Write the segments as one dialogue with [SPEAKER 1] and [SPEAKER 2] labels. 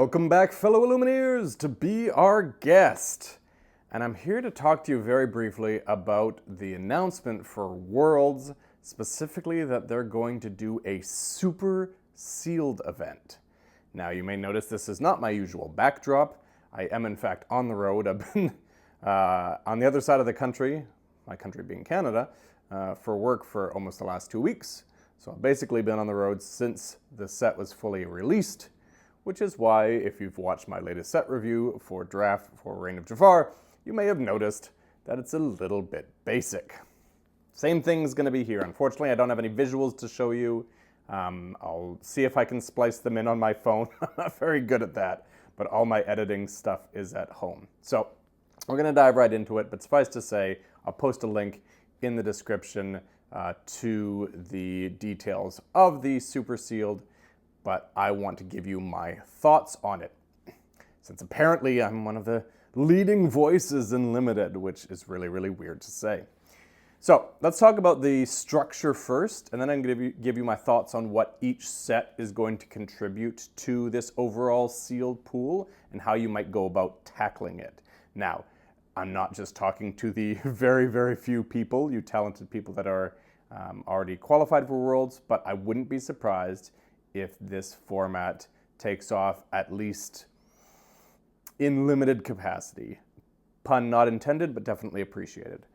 [SPEAKER 1] Welcome back, fellow Illumineers, to be our guest. And I'm here to talk to you very briefly about the announcement for Worlds, specifically that they're going to do a super sealed event. Now, you may notice this is not my usual backdrop. I am, in fact, on the road. I've been on the other side of the country, my country being Canada, for work for almost the last 2 weeks. So I've basically been on the road since the set was fully released, which is why, if you've watched my latest set review for Draft for Reign of Jafar, you may have noticed that it's a little bit basic. Same thing's going to be here. Unfortunately, I don't have any visuals to show you. I'll see if I can splice them in on my phone. I'm not very good at that, but all my editing stuff is at home. So we're going to dive right into it, but suffice to say, I'll post a link in the description to the details of the super sealed, but I want to give you my thoughts on it, since apparently I'm one of the leading voices in Limited, which is really, really weird to say. So let's talk about the structure first, and then I'm going to give you my thoughts on what each set is going to contribute to this overall sealed pool and how you might go about tackling it. Now, I'm not just talking to the very, very few people, you talented people that are already qualified for Worlds, but I wouldn't be surprised if this format takes off, at least in limited capacity. Pun not intended, but definitely appreciated.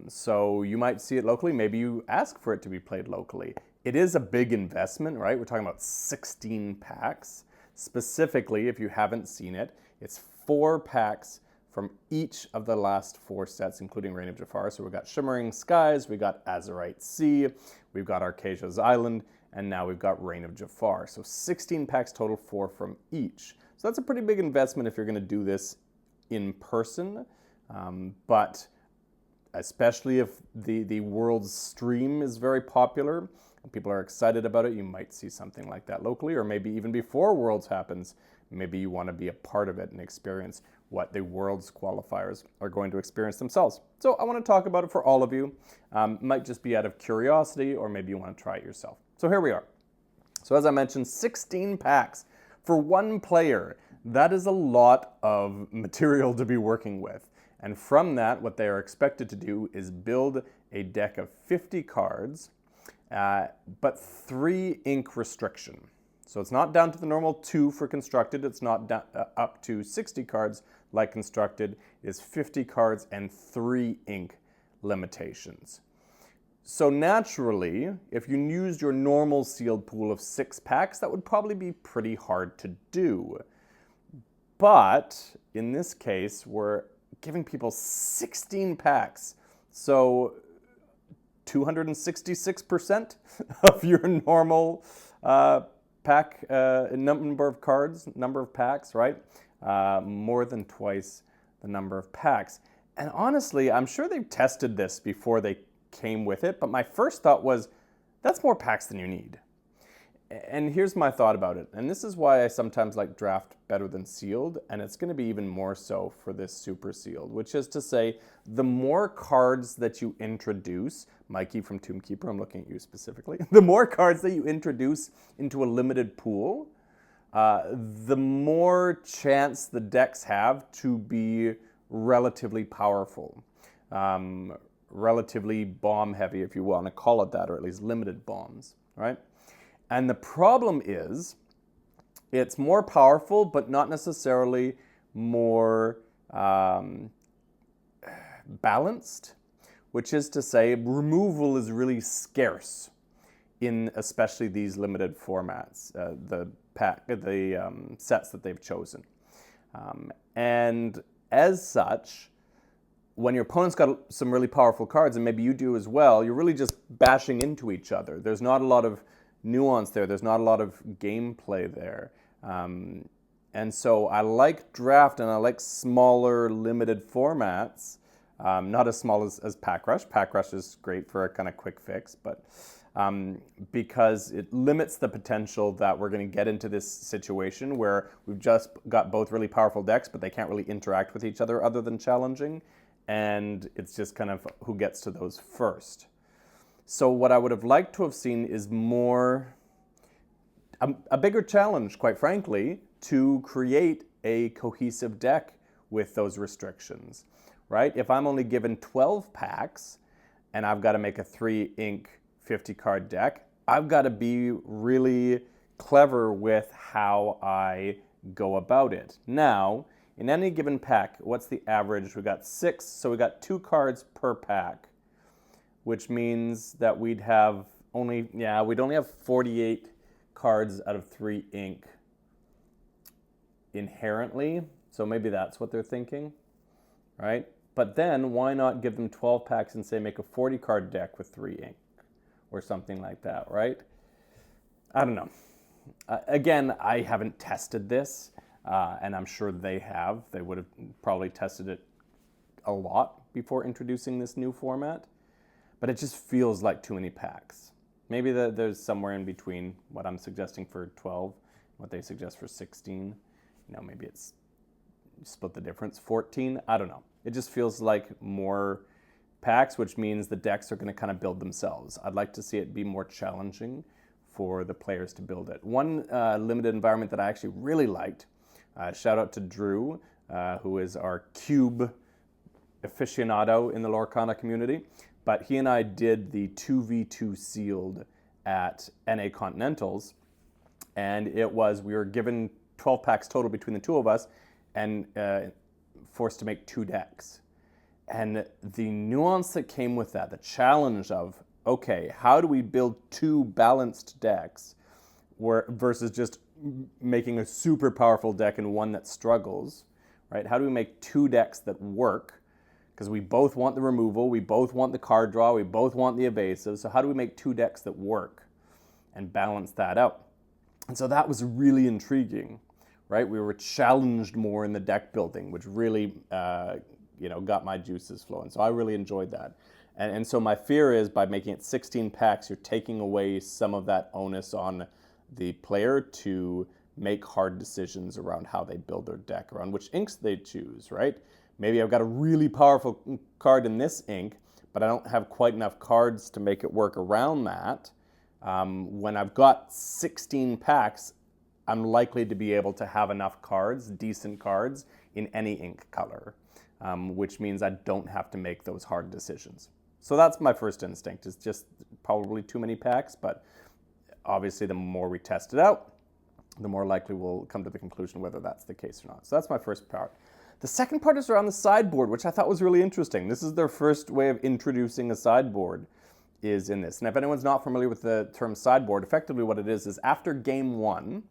[SPEAKER 1] So you might see it locally. Maybe you ask for it to be played locally. It is a big investment, right? We're talking about 16 packs. Specifically, if you haven't seen it, it's 4 packs from each of the last 4 sets, including Reign of Jafar. So we've got Shimmering Skies, we've got Azurite Sea, we've got Arcasia's Island, and now we've got Reign of Jafar. So 16 packs total, 4 from each. So that's a pretty big investment if you're going to do this in person, but especially if the World's stream is very popular and people are excited about it, you might see something like that locally, or maybe even before Worlds happens, maybe you want to be a part of it and experience what the Worlds qualifiers are going to experience themselves. So I want to talk about it for all of you. Might just be out of curiosity, or maybe you want to try it yourself. So here we are. So as I mentioned, 16 packs for one player. That is a lot of material to be working with. And from that, what they are expected to do is build a deck of 50 cards, but 3 ink restriction. So it's not down to the normal 2 for Constructed. It's not up to 60 cards like Constructed. It is 50 cards and 3 ink limitations. So naturally, if you used your normal sealed pool of 6 packs, that would probably be pretty hard to do. But in this case, we're giving people 16 packs. So 266% of your normal pack number of cards, number of packs, right? More than twice the number of packs. And honestly, I'm sure they've tested this before they came with it, but my first thought was, that's more packs than you need. And here's my thought about it, and this is why I sometimes like Draft better than Sealed, and it's going to be even more so for this Super Sealed, which is to say, the more cards that you introduce, Mikey from Tombkeeper, I'm looking at you specifically, the more cards that you introduce into a limited pool, the more chance the decks have to be relatively powerful. Relatively bomb heavy, if you want to call it that, or at least limited bombs, right? And the problem is, it's more powerful, but not necessarily more balanced, which is to say, removal is really scarce in especially these limited formats, the sets that they've chosen. And as such, when your opponent's got some really powerful cards, and maybe you do as well, you're really just bashing into each other. There's not a lot of nuance there. There's not a lot of gameplay there. And so I like Draft, and I like smaller, limited formats. Not as small as Pack Rush. Pack Rush is great for a kind of quick fix, but because it limits the potential that we're going to get into this situation where we've just got both really powerful decks, but they can't really interact with each other other than challenging. And it's just kind of who gets to those first. So what I would have liked to have seen is more, a bigger challenge, quite frankly, to create a cohesive deck with those restrictions, right? If I'm only given 12 packs and I've got to make a 3-ink 50-card deck, I've got to be really clever with how I go about it. Now, in any given pack, what's the average? We got 6, so we got 2 cards per pack, which means that we'd only have 48 cards out of 3 ink inherently. So maybe that's what they're thinking, right? But then why not give them 12 packs and say make a 40-card deck with 3 ink or something like that, right? I don't know. Again, I haven't tested this, and I'm sure they have. They would have probably tested it a lot before introducing this new format, but it just feels like too many packs. Maybe there's somewhere in between what I'm suggesting for 12, what they suggest for 16. Maybe it's split the difference, 14. I don't know. It just feels like more packs, which means the decks are going to kind of build themselves. I'd like to see it be more challenging for the players to build it. One limited environment that I actually really liked, shout out to Drew, who is our cube aficionado in the Lorcana community, but he and I did the 2v2 sealed at NA Continentals, and we were given 12 packs total between the two of us and forced to make 2 decks. And the nuance that came with that, the challenge of, okay, how do we build 2 balanced decks versus just making a super powerful deck and one that struggles, right? How do we make 2 decks that work? Because we both want the removal, we both want the card draw, we both want the evasive. So how do we make 2 decks that work and balance that out? And so that was really intriguing, right? We were challenged more in the deck building, which really got my juices flowing. So I really enjoyed that. And so my fear is by making it 16 packs, you're taking away some of that onus on the player to make hard decisions around how they build their deck, around which inks they choose, right? Maybe I've got a really powerful card in this ink, but I don't have quite enough cards to make it work around that. When I've got 16 packs, I'm likely to be able to have enough cards, decent cards, in any ink color, which means I don't have to make those hard decisions. So that's my first instinct, is just probably too many packs, but obviously the more we test it out, the more likely we'll come to the conclusion whether that's the case or not. So that's my first part. The second part is around the sideboard, which I thought was really interesting. This is their first way of introducing a sideboard, is in this. And if anyone's not familiar with the term sideboard, effectively what it is after game 1,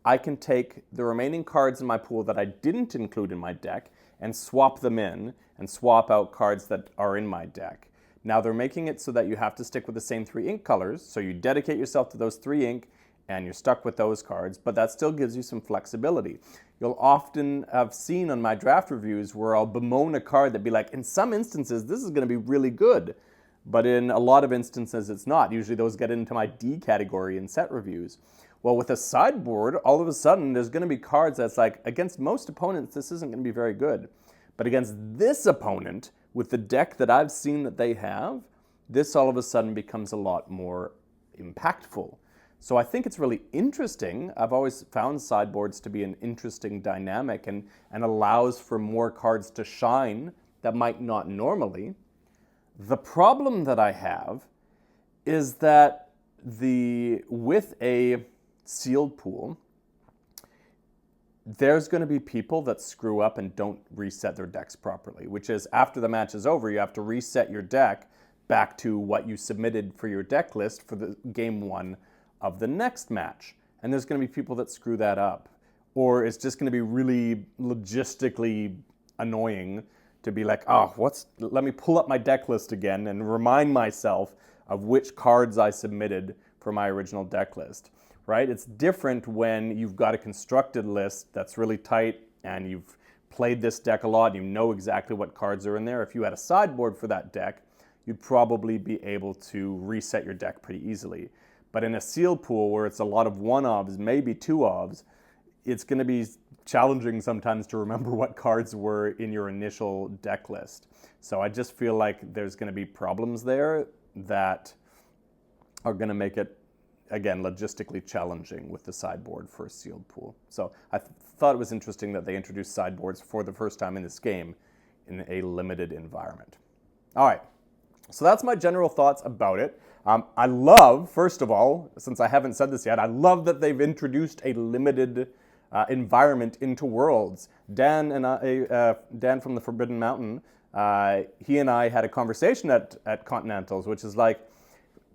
[SPEAKER 1] I can take the remaining cards in my pool that I didn't include in my deck and swap them in and swap out cards that are in my deck. Now they're making it so that you have to stick with the same 3 ink colors, so you dedicate yourself to those 3 ink and you're stuck with those cards, but that still gives you some flexibility. You'll often have seen on my draft reviews where I'll bemoan a card that be like, in some instances this is going to be really good, but in a lot of instances it's not. Usually those get into my D category in set reviews. Well, with a sideboard, all of a sudden there's going to be cards that's like, against most opponents this isn't going to be very good, but against this opponent, with the deck that I've seen that they have, this all of a sudden becomes a lot more impactful. So I think it's really interesting. I've always found sideboards to be an interesting dynamic and allows for more cards to shine that might not normally. The problem that I have is that with a sealed pool, there's going to be people that screw up and don't reset their decks properly, which is after the match is over, you have to reset your deck back to what you submitted for your deck list for the game 1 of the next match. And there's going to be people that screw that up. Or it's just going to be really logistically annoying to be like, let me pull up my deck list again and remind myself of which cards I submitted for my original deck list. Right? It's different when you've got a constructed list that's really tight and you've played this deck a lot and you know exactly what cards are in there. If you had a sideboard for that deck, you'd probably be able to reset your deck pretty easily. But in a sealed pool where it's a lot of 1-ofs, maybe 2-ofs, it's going to be challenging sometimes to remember what cards were in your initial deck list. So I just feel like there's going to be problems there that are going to make it again, logistically challenging with the sideboard for a sealed pool. So I thought it was interesting that they introduced sideboards for the first time in this game in a limited environment. All right, so that's my general thoughts about it. I love, first of all, since I haven't said this yet, I love that they've introduced a limited environment into Worlds. Dan from the Forbidden Mountain, he and I had a conversation at Continentals, which is like,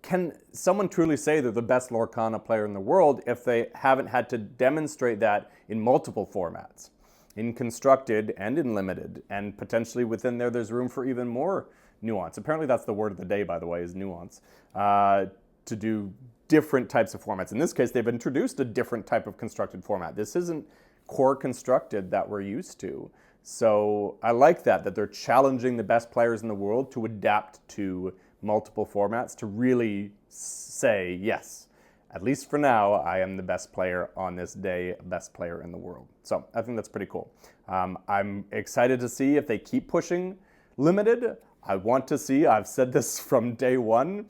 [SPEAKER 1] can someone truly say they're the best Lorcana player in the world if they haven't had to demonstrate that in multiple formats, in constructed and in limited, and potentially within there's room for even more nuance. Apparently that's the word of the day, by the way, is nuance, to do different types of formats. In this case, they've introduced a different type of constructed format. This isn't core constructed that we're used to. So I like that they're challenging the best players in the world to adapt to multiple formats, to really say, yes, at least for now, I am the best player on this day, best player in the world. So I think that's pretty cool. I'm excited to see if they keep pushing limited. I want to see, I've said this from day one,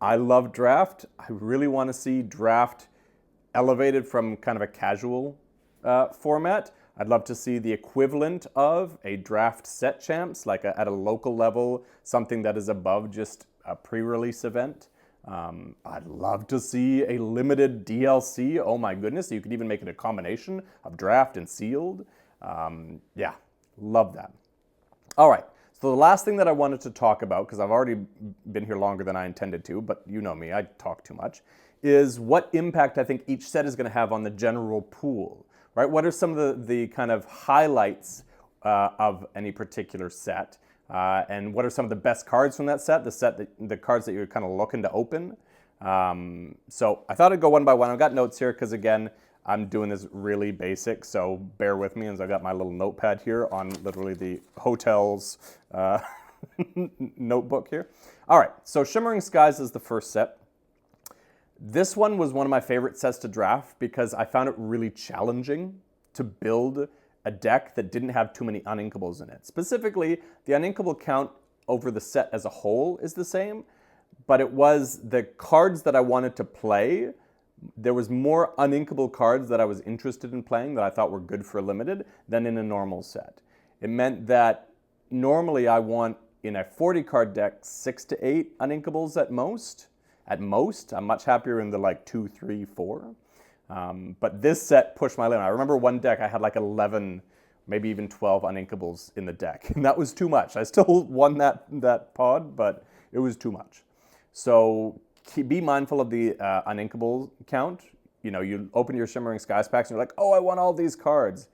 [SPEAKER 1] I love draft. I really want to see draft elevated from kind of a casual format. I'd love to see the equivalent of a draft set champs, like at a local level, something that is above just a pre-release event. I'd love to see a limited DLC. Oh my goodness, you could even make it a combination of draft and sealed. Yeah, love that. All right, so the last thing that I wanted to talk about, because I've already been here longer than I intended to, but you know me, I talk too much, is what impact I think each set is going to have on the general pool. Right? What are some of the kind of highlights of any particular set? And what are some of the best cards from that set? The cards that you're kind of looking to open. So I thought I'd go one by one. I've got notes here because, again, I'm doing this really basic, so bear with me as I got my little notepad here on literally the hotel's notebook here. All right, so Shimmering Skies is the first set. This one was one of my favorite sets to draft because I found it really challenging to build a deck that didn't have too many Uninkables in it. Specifically, the Uninkable count over the set as a whole is the same, but it was the cards that I wanted to play. There was more Uninkable cards that I was interested in playing that I thought were good for limited than in a normal set. It meant that normally I want, in a 40-card deck, 6 to 8 Uninkables at most. At most, I'm much happier in the like 2, 3, 4. But this set pushed my limit. I remember one deck I had like 11, maybe even 12 Uninkables in the deck. And that was too much. I still won that pod, but it was too much. So be mindful of the Uninkable count. You know, you open your Shimmering Skies packs and you're like, oh, I won all these cards.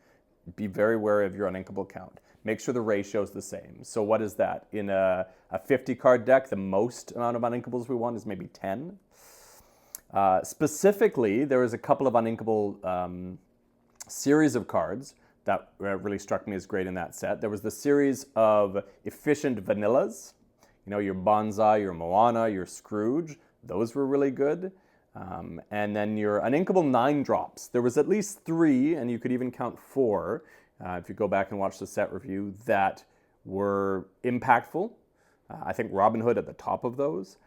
[SPEAKER 1] Be very wary of your Uninkable count. Make sure the ratio is the same. So what is that? In a 50-card deck, the most amount of Uninkables we want is maybe 10. Specifically, there was a couple of Uninkable series of cards that really struck me as great in that set. There was the series of efficient vanillas. You know, your Bonsai, your Moana, your Scrooge. Those were really good. And then your Uninkable 9-drops. There was at least 3, and you could even count 4. If you go back and watch the set review, that were impactful. I think Robin Hood at the top of those.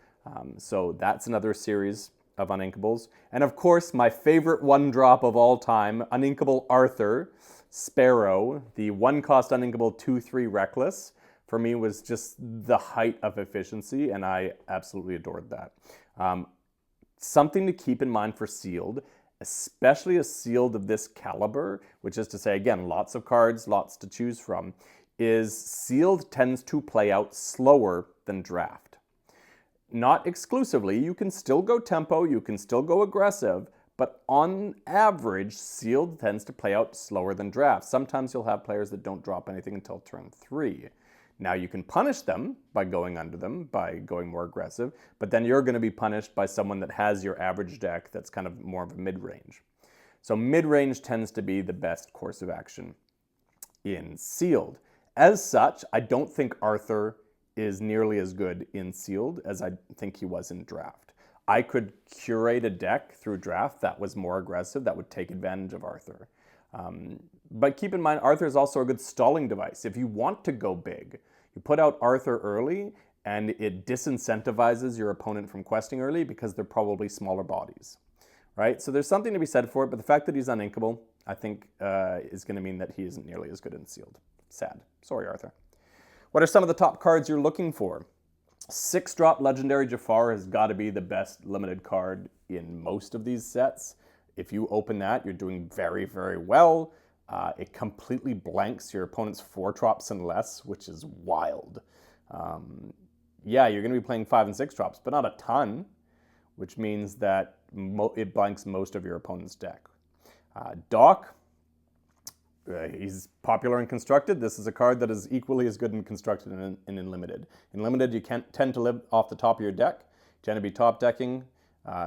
[SPEAKER 1] So that's another series of Uninkables. And of course, my favorite 1-drop of all time, Uninkable Arthur, Sparrow, the 1-cost Uninkable 2/3 Reckless, for me was just the height of efficiency, and I absolutely adored that. Something to keep in mind for sealed, especially a sealed of this caliber, which is to say, again, lots of cards, lots to choose from, is sealed tends to play out slower than draft. Not exclusively, you can still go tempo, you can still go aggressive, but on average, sealed tends to play out slower than draft. Sometimes you'll have players that don't drop anything until turn 3. Now you can punish them by going under them, by going more aggressive, but then you're going to be punished by someone that has your average deck that's kind of more of a mid-range. So mid-range tends to be the best course of action in sealed. As such, I don't think Arthur is nearly as good in sealed as I think he was in draft. I could curate a deck through draft that was more aggressive, that would take advantage of Arthur. But keep in mind, Arthur is also a good stalling device. If you want to go big, you put out Arthur early, and it disincentivizes your opponent from questing early because they're probably smaller bodies, right? So there's something to be said for it, but the fact that he's uninkable, I think, is going to mean that he isn't nearly as good in sealed. Sad. Sorry, Arthur. What are some of the top cards you're looking for? 6-drop Legendary Jafar has got to be the best limited card in most of these sets. If you open that, you're doing very, very well. It completely blanks your opponent's 4 drops and less, which is wild. Yeah, you're going to be playing 5 and 6 drops, but not a ton, which means that it blanks most of your opponent's deck. Doc, he's popular in Constructed. This is a card that is equally as good in Constructed and in Limited. In Limited, you can't tend to live off the top of your deck. You tend to be top decking,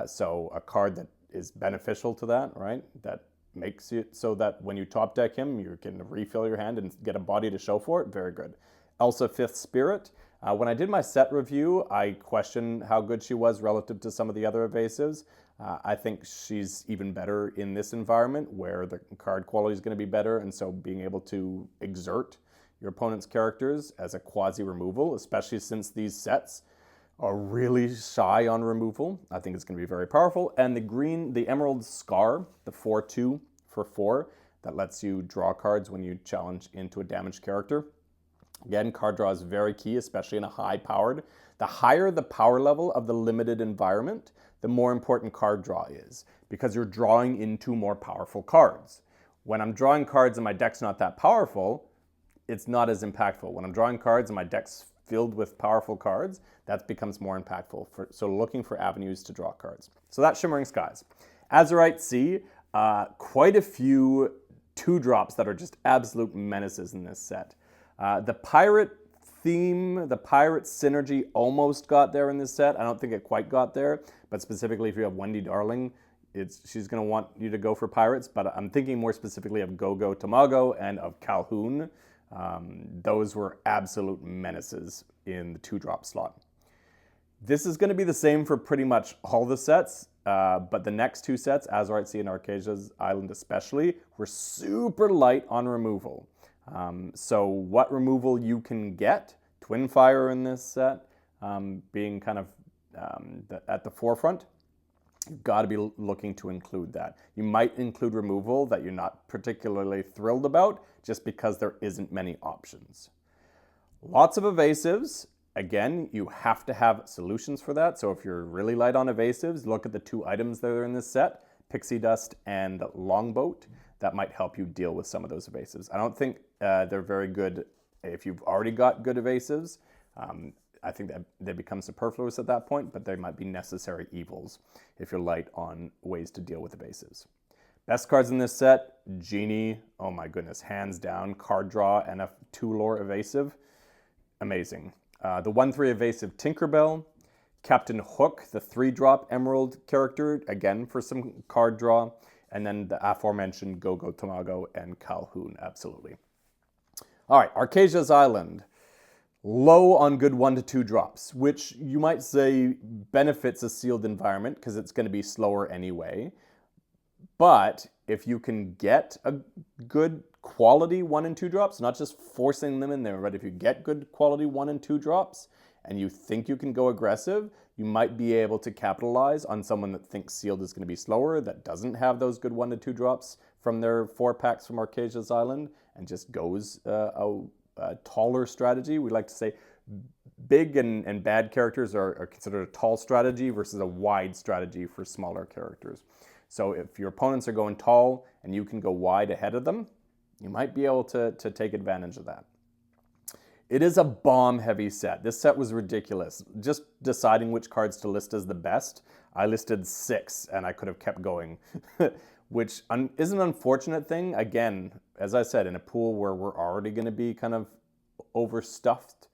[SPEAKER 1] so a card that is beneficial to that, right? That makes it so that when you top deck him, you can refill your hand and get a body to show for it. Very good. Elsa, 5th Spirit. When I did my set review, I questioned how good she was relative to some of the other evasives. I think she's even better in this environment where the card quality is going to be better, and so being able to exert your opponent's characters as a quasi-removal, especially since these sets are really shy on removal, I think it's going to be very powerful. And the Emerald Scar, the 4/2 for 4, that lets you draw cards when you challenge into a damaged character. Again, card draw is very key, especially in a high-powered. The higher the power level of the limited environment, the more important card draw is, because you're drawing into more powerful cards. When I'm drawing cards and my deck's not that powerful, it's not as impactful. When I'm drawing cards and my deck's filled with powerful cards, that becomes more impactful. So looking for avenues to draw cards. So that's Shimmering Skies. Azurite Sea, quite a few 2-drops that are just absolute menaces in this set. The pirate theme, the pirate synergy almost got there in this set. I don't think it quite got there, but specifically if you have Wendy Darling, she's going to want you to go for pirates, but I'm thinking more specifically of Gogo Tamago and of Calhoun. Those were absolute menaces in the 2-drop slot. This is going to be the same for pretty much all the sets, but the next 2 sets, Azurite Sea and Arcasia's Island especially, were super light on removal. So what removal you can get, Twin Fire in this set being kind of at the forefront, you've got to be looking to include that. You might include removal that you're not particularly thrilled about just because there isn't many options. Lots of evasives. Again, you have to have solutions for that. So if you're really light on evasives, look at the 2 items that are in this set, Pixie Dust and Longboat. That might help you deal with some of those evasives. I don't think they're very good if you've already got good evasives. I think that they become superfluous at that point, but they might be necessary evils if you're light on ways to deal with evasives. Best cards in this set, Genie, oh my goodness, hands down, card draw and a 2-lore evasive, amazing. The 1/3 evasive Tinkerbell, Captain Hook, the 3-drop Emerald character, again for some card draw, and then the aforementioned Gogo Tamago and Calhoun, absolutely. All right, Arcasia's Island. Low on good 1 to 2 drops, which you might say benefits a sealed environment because it's going to be slower anyway. But if you can get a good quality 1 and 2 drops, not just forcing them in there, but if you get good quality 1 and 2 drops and you think you can go aggressive, you might be able to capitalize on someone that thinks sealed is going to be slower, that doesn't have those good 1 to 2 drops from their 4-packs from Arcasia's Island, and just goes a taller strategy. We like to say big and bad characters are considered a tall strategy versus a wide strategy for smaller characters. So if your opponents are going tall and you can go wide ahead of them, you might be able to take advantage of that. It is a bomb-heavy set. This set was ridiculous. Just deciding which cards to list as the best, I listed 6, and I could have kept going, which is an unfortunate thing. Again, as I said, in a pool where we're already going to be kind of overstuffed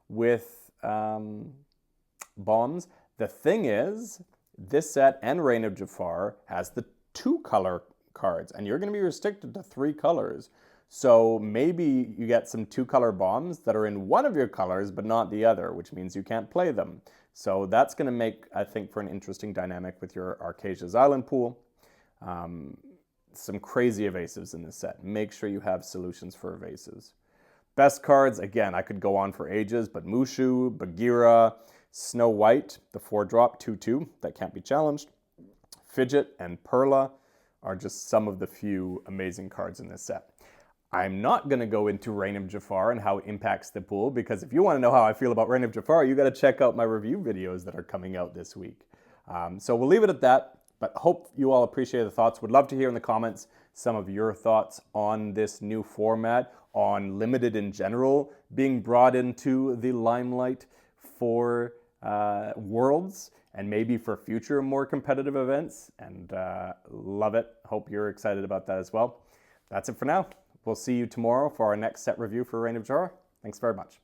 [SPEAKER 1] with bombs. The thing is, this set and Reign of Jafar has the 2-color cards, and you're going to be restricted to 3 colors. So maybe you get some 2-color bombs that are in one of your colors, but not the other, which means you can't play them. So that's going to make, I think, for an interesting dynamic with your Arcasia's Island pool. Some crazy evasives in this set. Make sure you have solutions for evasives. Best cards, again, I could go on for ages, but Mushu, Bagheera, Snow White, the 4-drop 2/2 that can't be challenged, Fidget, and Perla are just some of the few amazing cards in this set. I'm not going to go into Reign of Jafar and how it impacts the pool, because if you want to know how I feel about Reign of Jafar, you got to check out my review videos that are coming out this week. So we'll leave it at that, but hope you all appreciate the thoughts. Would love to hear in the comments some of your thoughts on this new format, on Limited in general being brought into the limelight for Worlds, and maybe for future more competitive events, and love it. Hope you're excited about that as well. That's it for now. We'll see you tomorrow for our next set review for Reign of Jafar. Thanks very much.